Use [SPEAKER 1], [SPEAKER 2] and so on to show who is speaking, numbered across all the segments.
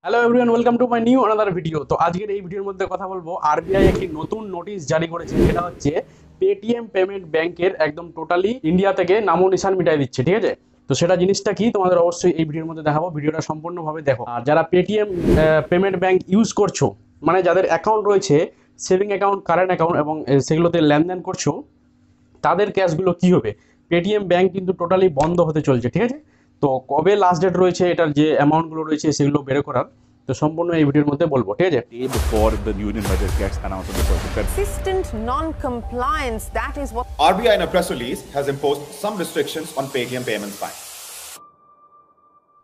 [SPEAKER 1] Hello everyone, welcome to my new another video. তো আজকের এই ভিডিওর মধ্যে কথা বলবো, আরবিআই একটি নতুন নোটিশ জারি করেছে। এটা হচ্ছে পেটিএম পেমেন্ট ব্যাংকের একদম টোটালি ইন্ডিয়া থেকে নামো নিশান মিটাই দিচ্ছে, ঠিক আছে। তো সেটা জিনিসটা কি তোমাদের অবশ্যই এই ভিডিওর মধ্যে দেখাবো, ভিডিওটা সম্পূর্ণভাবে দেখো। আর যারা পেটিএম পেমেন্ট ব্যাংক ইউজ করছো, মানে যাদের অ্যাকাউন্ট রয়েছে, সেভিং অ্যাকাউন্ট, কারেন্ট অ্যাকাউন্ট এবং সেগুলোতে লেনদেন করছো, তাদের ক্যাশগুলো কি হবে। পেটিএম ব্যাংক কিন্তু টোটালি বন্ধ হতে চলছে, ঠিক আছে। তো কবে লাস্ট ডেট রয়েছে, এটার যে অ্যামাউন্টগুলো রয়েছে সেগুলো বের করার, তো সম্পূর্ণ এই ভিডিওর মধ্যে বলবো, ঠিক আছে।
[SPEAKER 2] Day before the union budget gets announced on the 1st of February.
[SPEAKER 3] Consistent non-compliance, that is what
[SPEAKER 4] RBI in a press release has imposed some restrictions on Paytm Payments Bank.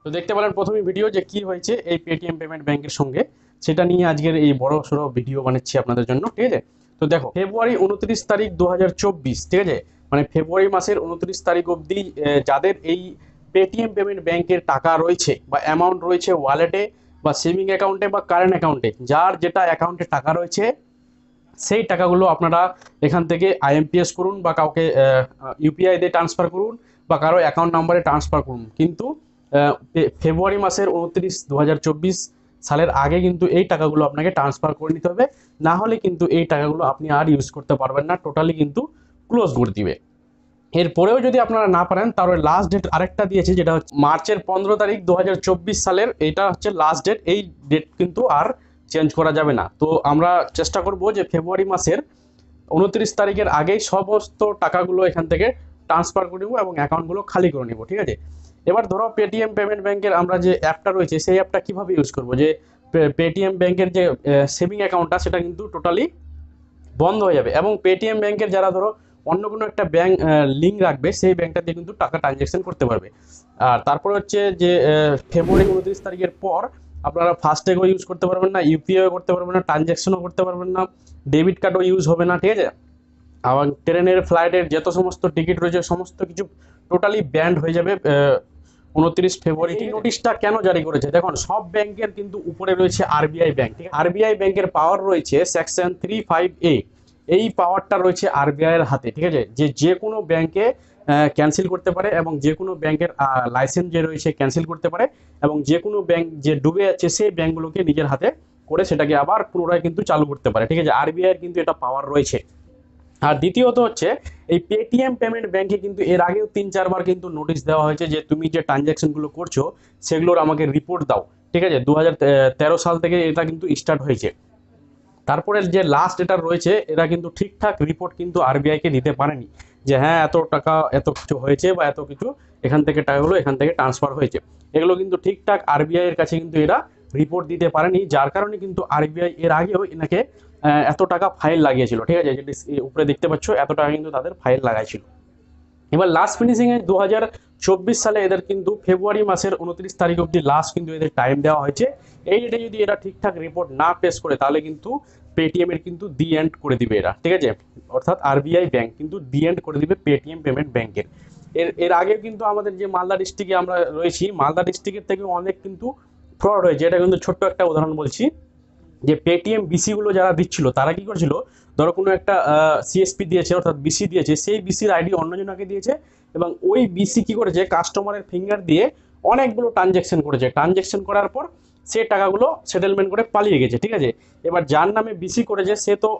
[SPEAKER 1] তো দেখতে পেলেন প্রথমে ভিডিও যে কি হয়েছে এই Paytm payment ব্যাংকের সঙ্গে, সেটা নিয়ে আজকের এই বড় সড়ো ভিডিও বানাচ্ছি আপনাদের জন্য, ঠিক আছে। তো দেখো, ফেব্রুয়ারি 29 তারিখ 2024, ঠিক আছে, মানে ফেব্রুয়ারি মাসের 29 তারিখ অবধি যাদের এই পেটিএম পেমেন্ট ব্যাংকের টাকা রয়েছে বা অ্যামাউন্ট রয়েছে ওয়ালেটে বা সেভিং অ্যাকাউন্টে বা কারেন্ট অ্যাকাউন্টে, যার যেটা অ্যাকাউন্টে টাকা রয়েছে, সেই টাকাগুলো আপনারা এখান থেকে আইএমপিএস করুন বা কাউকে ইউপিআই দিয়ে ট্রান্সফার করুন বা কারো অ্যাকাউন্ট নাম্বারে ট্রান্সফার করুন। কিন্তু ফেব্রুয়ারি মাসের 29 সালের আগে কিন্তু এই টাকাগুলো আপনাকে ট্রান্সফার করে নিতে হবে, না হলে কিন্তু এই টাকাগুলো আপনি আর ইউজ করতে পারবেন না, টোটালি কিন্তু ক্লোজ করে দিবে। এরপরেও যদি আপনারা না পারেন, তাহলে লাস্ট ডেট আরেকটা দিয়েছে, যেটা হচ্ছে মার্চের 15 তারিখ 2024 সালের, এটা হচ্ছে লাস্ট ডেট। এই ডেট কিন্তু আর চেঞ্জ করা যাবে না। তো আমরা চেষ্টা করব যে ফেব্রুয়ারি মাসের 29 তারিখের আগেই সমস্ত টাকাগুলো এখান থেকে ট্রান্সফার করে নেবো এবং অ্যাকাউন্টগুলো খালি করে নেবো, ঠিক আছে। এবার ধরো পেটিএম পেমেন্ট ব্যাংকের আমরা যে অ্যাপটা রয়েছে, সেই অ্যাপটা কীভাবে ইউজ করবো, যে পেটিএম ব্যাংকের যে সেভিং অ্যাকাউন্টটা, সেটা কিন্তু টোটালি বন্ধ হয়ে যাবে এবং পেটিএম ব্যাংকের যারা ধরো অন্য কোনো একটা ব্যাংক লিঙ্ক রাখবে, সেই ব্যাংকটাতে কিন্তু টাকা ট্রানজ্যাকশন করতে পারবে। আর তারপর হচ্ছে যে ফেব্রুয়ারি 29 তারিখের পর আপনারা ফাস্ট্যাগও ইউজ করতে পারবেন না, ইউপিআইও করতে পারবেন না, ট্রানজ্যাকশনও করতে পারবেন না, ডেবিট কার্ডও ইউজ হবে না, ঠিক আছে। আবার ট্রেনের, ফ্লাইটের যত সমস্ত টিকিট রয়েছে, সমস্ত কিছু টোটালি ব্যান্ড হয়ে যাবে 29 ফেব্রুয়ারি। এই নোটিশটা কেন জারি করেছে, দেখুন, সব ব্যাংকের কিন্তু উপরে রয়েছে আরবিআই ব্যাংক, ঠিক আছে। আরবিআই ব্যাংকের পাওয়ার রয়েছে সেকশন 35A, এই পাওয়ারটা রয়েছে আরবিআই এর হাতে, ঠিক আছে। যে কোনো ব্যাংকে ক্যান্সেল করতে পারে এবং যে কোনো ব্যাংকের লাইসেন্স যে রয়েছে ক্যান্সেল করতে পারে, এবং যে কোনো ব্যাংক যে ডুবে যাচ্ছে সেই ব্যাংকগুলোকে নিজের হাতে করে সেটাকে আবার পুনরায় কিন্তু চালু করতে পারে, ঠিক আছে। আরবিআই এর কিন্তু এটা পাওয়ার রয়েছে। আর দ্বিতীয়ত হচ্ছে, এই পেটিএম পেমেন্ট ব্যাংকে কিন্তু এর আগেও 3-4 বার কিন্তু নোটিশ দেওয়া হয়েছে যে তুমি যে ট্রানজ্যাকশনগুলো করছো সেগুলোর আমাকে রিপোর্ট দাও, ঠিক আছে। 2013 সাল থেকে এটা কিন্তু স্টার্ট হয়েছে। তারপরে যে লাস্ট এটা রয়েছে, এরা কিন্তু ঠিকঠাক রিপোর্ট কিন্তু আরবিআইকে দিতে পারেনি যে হ্যাঁ এত টাকা এত কিছু হয়েছে বা এত কিছু এখান থেকে টাকাগুলো এখান থেকে ট্রান্সফার হয়েছে, এগুলো কিন্তু ঠিকঠাক আরবিআই এর কাছে কিন্তু এরা রিপোর্ট দিতে পারেনি, যার কারণে কিন্তু আরবিআই এর আগেও এনাকে এত টাকা ফাইল লাগিয়েছিল, ঠিক আছে। যেটি উপরে দেখতে পাচ্ছ, এত টাকা কিন্তু তাদের ফাইল লাগাইছিল। এবার লাস্ট ফিনিশিং এ 2024 সালে এদের কিন্তু ফেব্রুয়ারি মাসের 29 তারিখ অবধি লাস্ট কিন্তু এদের টাইম দেওয়া হয়েছে। এই ডেটে যদি এরা ঠিকঠাক রিপোর্ট না পেশ করে, তাহলে কিন্তু পেটিএম এর কিন্তু দি এন্ড করে দিবে এরা, ঠিক আছে। অর্থাৎ আরবিআই ব্যাংক কিন্তু দি এন্ড করে দিবে পেটিএম পেমেন্ট ব্যাংকের। এর আগে কিন্তু আমাদের যে মালদা ডিস্ট্রিক্টে আমরা রয়েছি, মালদা ডিস্ট্রিক্টের থেকে অনেক কিন্তু ফ্রড হয়েছে। এটা কিন্তু ছোট্ট একটা উদাহরণ বলছি, যে পেটিএম বিসি গুলো যারা দিচ্ছিল, তারা কি করেছিল, ধরো কোনো একটা সিএসপি দিয়েছে, অর্থাৎ বিসি দিয়েছে, সেই বিসির আইডি অন্যজনকে দিয়েছে এবং ওই বিসি কি করেছে, কাস্টমারের ফিঙ্গার দিয়ে অনেকগুলো ট্রানজ্যাকশন করেছে। ট্রানজ্যাকশন করার পর সে টাকাগুলো সেটেলমেন্ট করে পালিয়ে গেছে, ঠিক আছে। এবার যার নামে বিসি করেছে, সে তো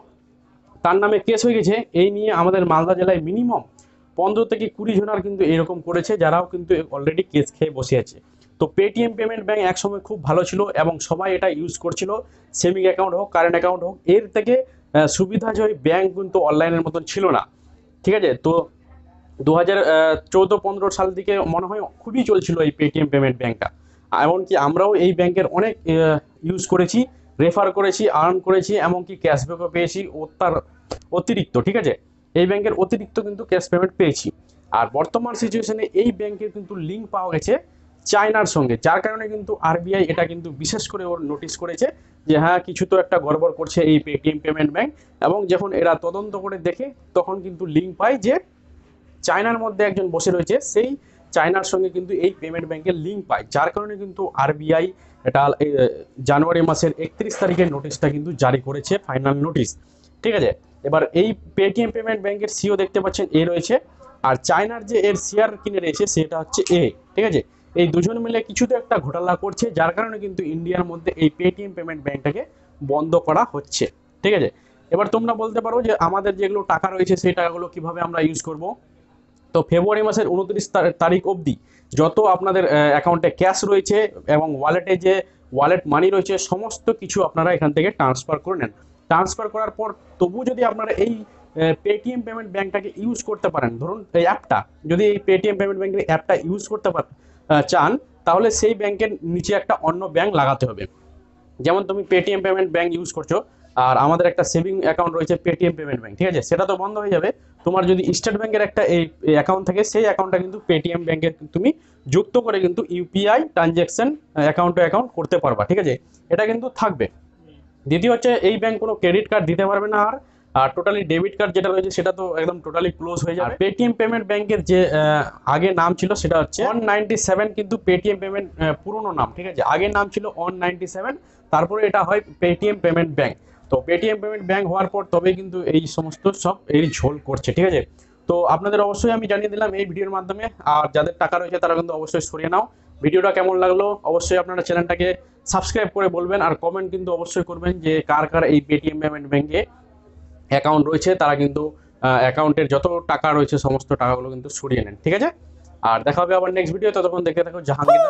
[SPEAKER 1] তার নামে কেস হয়ে গেছে। এই নিয়ে আমাদের মালদা জেলায় মিনিমাম 15 থেকে 20 জনার কিন্তু এরকম করেছে, যারাও কিন্তু অলরেডি কেস খেয়ে বসে আছে। তো পেটিএম পেমেন্ট ব্যাংক একসময় খুব ভালো ছিল এবং সবাই এটা ইউজ করছিল, সেভিং অ্যাকাউন্ট হোক, কারেন্ট অ্যাকাউন্ট হোক। এর থেকে সুবিধাজয়ী ব্যাংক কিন্তু অনলাইনের মতন ছিল না, ঠিক আছে। তো 2014-15 সাল থেকে মনে হয় খুবই চলছিল এই পেটিএম পেমেন্ট ব্যাংকটা। এমনকি আমরাও এই ব্যাংকের অনেক ইউজ করেছি, রেফার করেছি, আর্ন করেছি, এমনকি ক্যাশব্যাকও পেয়েছি তার অতিরিক্ত, ঠিক আছে। এই ব্যাংকের অতিরিক্ত কিন্তু ক্যাশ পেমেন্ট পেয়েছি। আর বর্তমান সিচুয়েশনে এই ব্যাংকের কিন্তু লিঙ্ক পাওয়া গেছে চায়নার সঙ্গে, যার কারণে কিন্তু আরবিআই এটা কিন্তু বিশেষ করে ওর নোটিশ করেছে যে হ্যাঁ কিছু তো একটা গড়বড় করছে এই পেটিএম পেমেন্ট ব্যাংক। এবং যখন এরা তদন্ত করে দেখে, তখন কিন্তু লিঙ্ক পায় যে চায়নার মধ্যে একজন বসে রয়েছে, সেই চায়নার সঙ্গে কিন্তু এই পেমেন্ট ব্যাংকের লিঙ্ক পায়, যার কারণে কিন্তু আরবিআই এটা জানুয়ারি মাসের 31 তারিখের নোটিশটা কিন্তু জারি করেছে, ফাইনাল নোটিশ, ঠিক আছে। এবার এই পেটিএম পেমেন্ট ব্যাংকের সিও দেখতে পাচ্ছেন এ রয়েছে, আর চায়নার যে এর শেয়ার কিনে রয়েছে সেটা হচ্ছে এ, ঠিক আছে। এই দুজন মিলে কিছু তো একটা ঘোটালা করছে, যার কারণে কিন্তু ইন্ডিয়ার মধ্যে এই পেটিএম পেমেন্ট ব্যাংকটাকে বন্ধ করা হচ্ছে। ঠিক আছে, এবার তোমরা বলতে পারো যে আমাদের যেগুলো টাকা রয়েছে সেই টাকাগুলো কিভাবে আমরা ইউজ করব। তো ফেব্রুয়ারি মাসের 29 তারিখ অবধি যত আপনাদের অ্যাকাউন্টে ক্যাশ রয়েছে এবং ওয়ালেটে যে ওয়ালেট মানি রয়েছে সমস্ত কিছু আপনারা এখান থেকে ট্রান্সফার করে নেন। ট্রান্সফার করার পর তবু যদি আপনারা এই পেটিএম পেমেন্ট ব্যাংকটাকে ইউজ করতে পারেন, ধরুন এই অ্যাপটা যদি এই পেটিএম পেমেন্ট ব্যাংকের অ্যাপটা ইউজ করতে চান, তাহলে সেই ব্যাংকের নিচে একটা অন্য ব্যাংক লাগাতে হবে। যেমন তুমি পেটিএম পেমেন্ট ব্যাংক ইউজ করছো আর আমাদের একটা সেভিং অ্যাকাউন্ট রয়েছে পেটিএম পেমেন্ট ব্যাংক, ঠিক আছে, সেটা তো বন্ধ হয়ে যাবে। তোমার যদি স্টেট ব্যাংকের একটা এই অ্যাকাউন্ট থাকে সেই অ্যাকাউন্টটা কিন্তু পেটিএম ব্যাংকের তুমি যুক্ত করে কিন্তু UPI transaction account two account করতে পারবা। ঠিক আছে, এটা কিন্তু থাকবে। দ্বিতীয় হচ্ছে এই ব্যাংক কোনো ক্রেডিট কার্ড দিতে পারবে না, আর টোটালি ডেবিট কার্ড যেটা রয়েছে সেটা তো একদম টোটালি ক্লোজ হয়ে যাবে। পেটিএম পেমেন্ট ব্যাংকের যে আগে নাম ছিল সেটা হচ্ছে 197, কিন্তু পেটিএম পেমেন্ট পুরনো নাম। ঠিক আছে, আগের নাম ছিল 197, তারপরে এটা হয় পেটিএম পেমেন্ট ব্যাংক। তো পেটিএম পেমেন্ট ব্যাংক হওয়ার পর তবে কিন্তু এই সমস্ত সব এই ঝোল করছে। ঠিক আছে, তো আপনাদের অবশ্যই আমি জানিয়ে দিলাম এই ভিডিওর মাধ্যমে, আর যাদের টাকা রয়েছে তারা কিন্তু অবশ্যই সরিয়ে নাও। ভিডিওটা কেমন লাগলো অবশ্যই আপনারা চ্যানেলটাকে সাবস্ক্রাইব করে বলবেন, আর কমেন্ট কিন্তু অবশ্যই করবেন যে কার কার এই পেটিএম পেমেন্ট ব্যাংকে অ্যাকাউন্ট রয়েছে, তারা কিন্তু অ্যাকাউন্টের যত টাকা রয়েছে সমস্ত টাকাগুলো কিন্তু সরিয়ে নেন। ঠিক আছে, আর দেখা হবে আবার নেক্সট ভিডিও, ততক্ষণ দেখতে থাকো জাহাঙ্গীর।